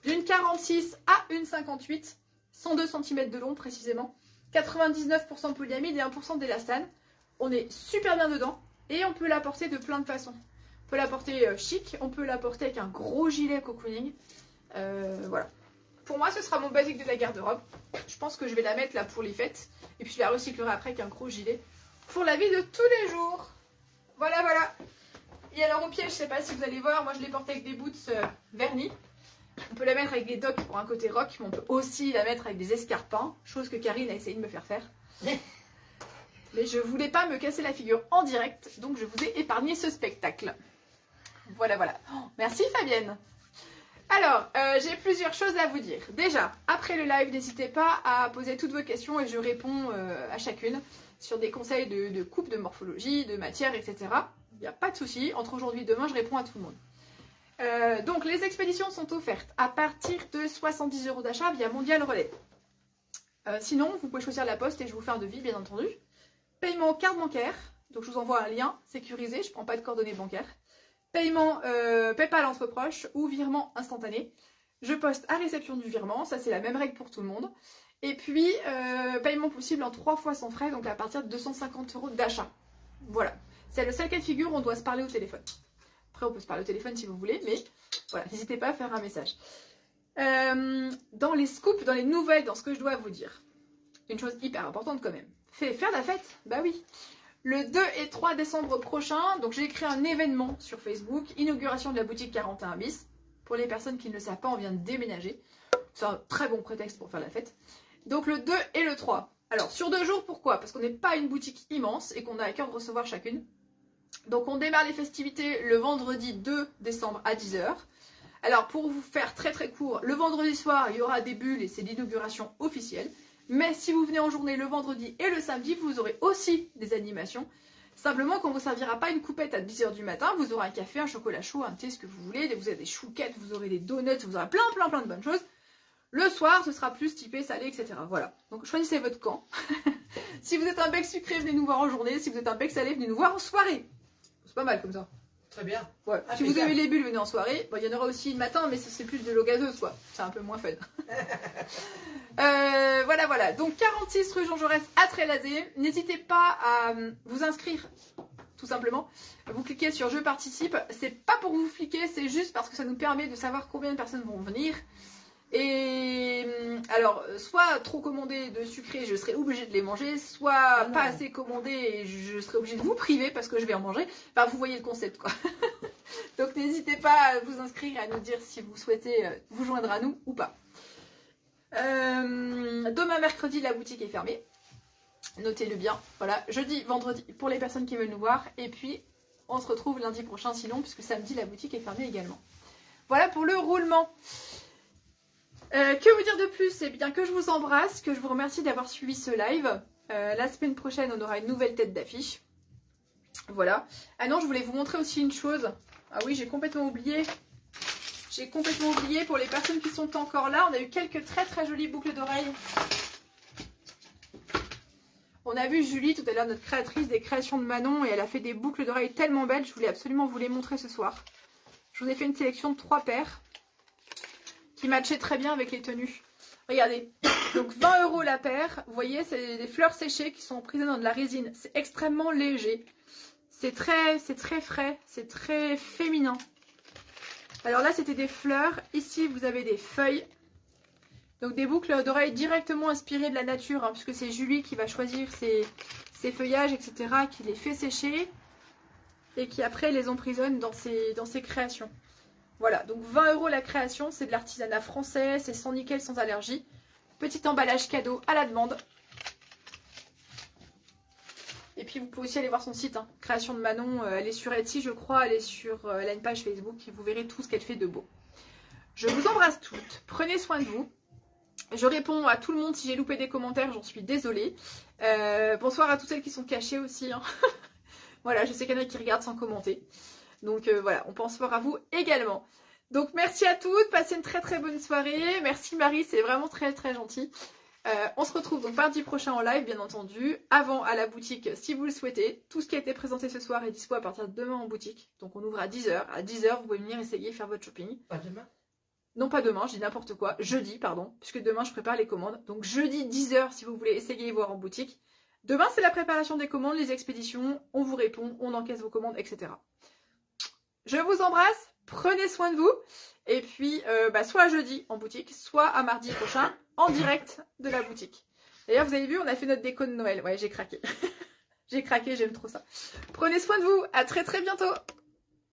D'une 46 à une 58, 102 cm de long précisément. 99% de polyamide et 1% d'élastane. On est super bien dedans et on peut la porter de plein de façons. On peut la porter chic, on peut la porter avec un gros gilet cocooning. Voilà. Pour moi, ce sera mon basique de la garde-robe. Je pense que je vais la mettre là pour les fêtes. Et puis je la recyclerai après avec un gros gilet. Pour la vie de tous les jours. Voilà, voilà. Et alors au pied, je sais pas si vous allez voir. Moi, je l'ai porté avec des boots vernis. On peut la mettre avec des docks pour un côté rock, mais on peut aussi la mettre avec des escarpins, chose que Karine a essayé de me faire faire. Mais je voulais pas me casser la figure en direct, donc je vous ai épargné ce spectacle. Voilà, voilà. Oh, merci Fabienne. Alors, j'ai plusieurs choses à vous dire. Déjà, après le live, n'hésitez pas à poser toutes vos questions et je réponds à chacune sur des conseils de coupe, de morphologie, de matière, etc. Il n'y a pas de souci. Entre aujourd'hui et demain, je réponds à tout le monde. Donc, les expéditions sont offertes à partir de 70 € d'achat via Mondial Relais. Sinon, vous pouvez choisir la poste et je vous fais un devis, bien entendu. Paiement carte bancaire. Donc, je vous envoie un lien sécurisé. Je ne prends pas de coordonnées bancaires. Paiement PayPal entre proches ou virement instantané. Je poste à réception du virement, ça c'est la même règle pour tout le monde. Et puis, paiement possible en 3 fois sans frais, donc à partir de 250 € d'achat. Voilà, c'est le seul cas de figure où on doit se parler au téléphone. Après, on peut se parler au téléphone si vous voulez, mais voilà, n'hésitez pas à faire un message. Dans les scoops, dans les nouvelles, dans ce que je dois vous dire, une chose hyper importante quand même. Faire la fête, bah oui. Le 2 et 3 décembre prochain, donc j'ai créé un événement sur Facebook, inauguration de la boutique 41 bis. Pour les personnes qui ne le savent pas, on vient de déménager. C'est un très bon prétexte pour faire la fête. Donc le 2 et le 3. Alors sur 2 jours, pourquoi? Parce qu'on n'est pas une boutique immense et qu'on a à cœur de recevoir chacune. Donc on démarre les festivités le vendredi 2 décembre à 10 h. Alors pour vous faire très très court, le vendredi soir, il y aura des bulles et c'est l'inauguration officielle. Mais si vous venez en journée le vendredi et le samedi, vous aurez aussi des animations. Simplement, qu'on ne vous servira pas une coupette à 10 h du matin, vous aurez un café, un chocolat chaud, un thé, ce que vous voulez. Vous aurez des chouquettes, vous aurez des donuts, vous aurez plein de bonnes choses. Le soir, ce sera plus typé, salé, etc. Voilà. Donc choisissez votre camp. Si vous êtes un bec sucré, venez nous voir en journée. Si vous êtes un bec salé, venez nous voir en soirée. C'est pas mal comme ça. Très bien. Ouais. Si vous aimez les bulles, venez en soirée. Bon, il y en aura aussi le matin, mais c'est plus de l'eau gazeuse, quoi. C'est un peu moins fun. Voilà. Donc 46 rue Jean Jaurès à Trélazé. N'hésitez pas à vous inscrire, tout simplement. Vous cliquez sur je participe. C'est pas pour vous fliquer, c'est juste parce que ça nous permet de savoir combien de personnes vont venir. Et alors, soit trop commandé de sucré, je serai obligée de les manger, soit pas assez commandé et je serai obligée de vous priver parce que je vais en manger. Enfin, vous voyez le concept, quoi. Donc, n'hésitez pas à vous inscrire et à nous dire si vous souhaitez vous joindre à nous ou pas. Demain, mercredi, la boutique est fermée. Notez-le bien. Voilà, jeudi, vendredi pour les personnes qui veulent nous voir. Et puis, on se retrouve lundi prochain sinon, puisque samedi, la boutique est fermée également. Voilà pour le roulement. Que vous dire de plus? Eh bien que je vous embrasse, que je vous remercie d'avoir suivi ce live. La semaine prochaine, on aura une nouvelle tête d'affiche. Voilà. Ah non, je voulais vous montrer aussi une chose. Ah oui, j'ai complètement oublié. J'ai complètement oublié pour les personnes qui sont encore là. On a eu quelques très jolies boucles d'oreilles. On a vu Julie tout à l'heure, notre créatrice des créations de Manon, et elle a fait des boucles d'oreilles tellement belles. Je voulais absolument vous les montrer ce soir. Je vous ai fait une sélection de 3 paires qui matchait très bien avec les tenues. Regardez, donc 20 € la paire. Vous voyez, c'est des fleurs séchées qui sont emprisonnées dans de la résine. C'est extrêmement léger. C'est très frais, c'est très féminin. Alors là, c'était des fleurs. Ici, vous avez des feuilles. Donc des boucles d'oreilles directement inspirées de la nature, hein, puisque c'est Julie qui va choisir ses feuillages, etc., qui les fait sécher et qui après les emprisonne dans ses créations. Voilà, donc 20 € la création, c'est de l'artisanat français, c'est sans nickel, sans allergie. Petit emballage cadeau à la demande. Et puis vous pouvez aussi aller voir son site, hein, Création de Manon, elle est sur Etsy je crois, elle a une page Facebook et vous verrez tout ce qu'elle fait de beau. Je vous embrasse toutes, prenez soin de vous. Je réponds à tout le monde, si j'ai loupé des commentaires, j'en suis désolée. Bonsoir à toutes celles qui sont cachées aussi. Hein. Voilà, je sais qu'il y en a qui regardent sans commenter. Donc voilà, on pense fort à vous également. Donc merci à toutes, passez une très bonne soirée. Merci Marie, c'est vraiment très gentil. On se retrouve donc mardi prochain en live, bien entendu. Avant à la boutique, si vous le souhaitez. Tout ce qui a été présenté ce soir est dispo à partir de demain en boutique. Donc on ouvre à 10 h. À 10 h, vous pouvez venir essayer, faire votre shopping. Pas demain? Non, pas demain, je dis n'importe quoi. Jeudi, pardon, puisque demain je prépare les commandes. Donc jeudi 10 h, si vous voulez essayer et voir en boutique. Demain, c'est la préparation des commandes, les expéditions. On vous répond, on encaisse vos commandes, etc. Je vous embrasse, prenez soin de vous. Et puis, soit jeudi en boutique, soit à mardi prochain en direct de la boutique. D'ailleurs, vous avez vu, on a fait notre déco de Noël. Ouais, j'ai craqué. J'ai craqué, j'aime trop ça. Prenez soin de vous, à très bientôt.